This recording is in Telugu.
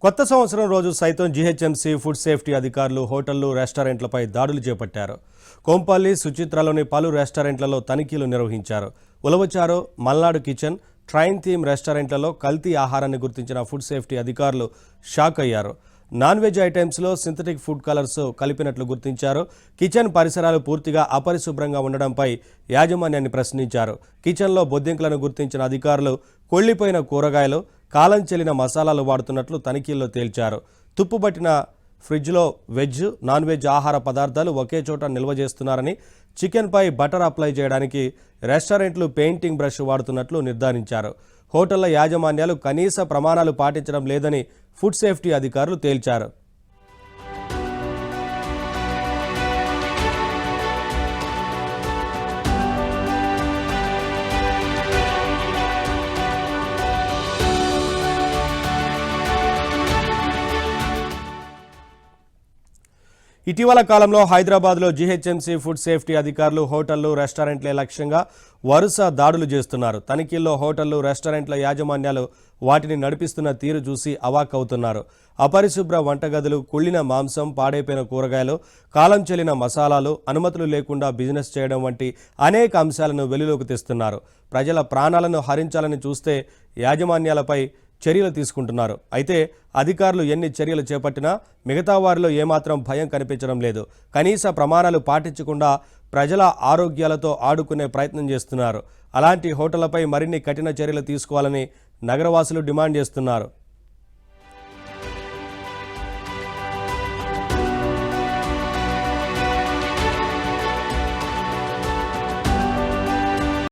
కొత్త సంవత్సరం రోజు సైతం జీహెచ్ఎంసీ ఫుడ్ సేఫ్టీ అధికారులు హోటళ్లు రెస్టారెంట్లపై దాడులు చేపట్టారు. కోంపల్లి, సుచిత్రలోని పలు రెస్టారెంట్లలో తనిఖీలు నిర్వహించారు. Ulavacharu, Malnadu kitchen, train theme రెస్టారెంట్లలో కల్తీ ఆహారాన్ని గుర్తించిన ఫుడ్ సేఫ్టీ అధికారులు షాక్ అయ్యారు. నాన్ వెజ్ ఐటమ్స్లో సింథటిక్ ఫుడ్ కలర్స్ కలిపినట్లు గుర్తించారు. కిచెన్ పరిసరాలు పూర్తిగా అపరిశుభ్రంగా ఉండడంపై యాజమాన్యాన్ని ప్రశ్నించారు. కిచెన్లో బొద్దింకలను గుర్తించిన అధికారులు కొళ్లిపోయిన కూరగాయలు, కాలం చెల్లిన మసాలాలు వాడుతున్నట్లు తనిఖీల్లో తేల్చారు. తుప్పుబట్టిన ఫ్రిడ్జ్లో వెజ్, నాన్ వెజ్ ఆహార పదార్థాలు ఒకే చోట నిల్వ చేస్తున్నారని, చికెన్పై బటర్ అప్లై చేయడానికి రెస్టారెంట్లు పెయింటింగ్ బ్రష్ వాడుతున్నట్లు నిర్ధారించారు. హోటళ్ల యాజమాన్యాలు కనీస ప్రమాణాలు పాటించడం లేదని ఫుడ్ సేఫ్టీ అధికారులు తేల్చారు. ఇటీవల కాలంలో హైదరాబాద్లో జీహెచ్ఎంసీ ఫుడ్ సేఫ్టీ అధికారులు హోటళ్లు, రెస్టారెంట్లే లక్ష్యంగా వరుస దాడులు చేస్తున్నారు. తనిఖీల్లో హోటళ్లు, రెస్టారెంట్ల యాజమాన్యాలు వాటిని నడిపిస్తున్న తీరు చూసి అవాక్కవుతున్నారు. అపరిశుభ్ర వంటగదులు, కుళ్ళిన మాంసం, పాడైపోయిన కూరగాయలు, కాలం చెల్లిన మసాలాలు, అనుమతులు లేకుండా బిజినెస్ చేయడం వంటి అనేక అంశాలను వెలుగులోకి తెస్తున్నారు. ప్రజల ప్రాణాలను హరించాలని చూస్తే యాజమాన్యాలపై చర్యలు తీసుకుంటున్నారు. అయితే అధికారులు ఎన్ని చర్యలు చేపట్టినా మిగతా వారిలో ఏమాత్రం భయం కనిపించడం లేదు. కనీస ప్రమాణాలు పాటించకుండా ప్రజల ఆరోగ్యాలతో ఆడుకునే ప్రయత్నం చేస్తున్నారు. అలాంటి హోటళ్లపై మరిన్ని కఠిన చర్యలు తీసుకోవాలని నగరవాసులు డిమాండ్ చేస్తున్నారు.